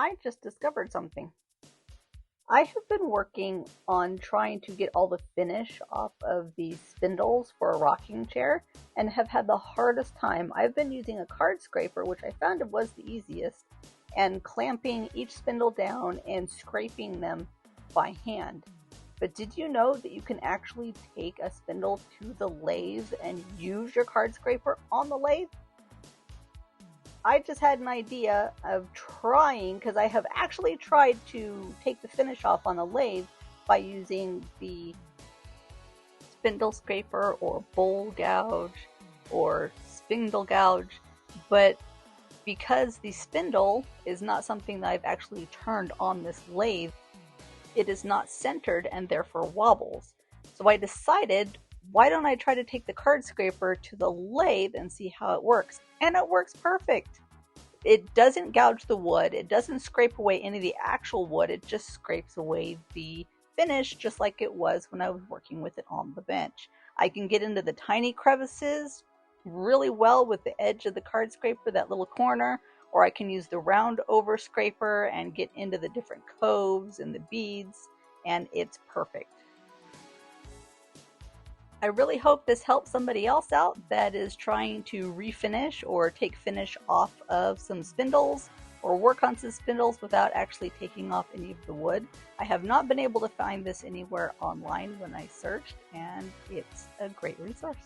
I just discovered something. I have been working on trying to get all the finish off of these spindles for a rocking chair and have had the hardest time. I've been using a card scraper, which I found it was the easiest, and clamping each spindle down and scraping them by hand. But did you know that you can actually take a spindle to the lathe and use your card scraper on the lathe? I just had an idea of trying, because I have actually tried to take the finish off on the lathe by using the spindle scraper or bowl gouge or spindle gouge, but because the spindle is not something that I've actually turned on this lathe, it is not centered and therefore wobbles. So I decided, why don't I try to take the card scraper to the lathe and see how it works? And it works perfect. It doesn't gouge the wood. It doesn't scrape away any of the actual wood. It just scrapes away the finish, just like it was when I was working with it on the bench. I can get into the tiny crevices really well with the edge of the card scraper, that little corner, or I can use the round over scraper and get into the different coves and the beads, and it's perfect. I really hope this helps somebody else out that is trying to refinish or take finish off of some spindles or work on some spindles without actually taking off any of the wood. I have not been able to find this anywhere online when I searched, and it's a great resource.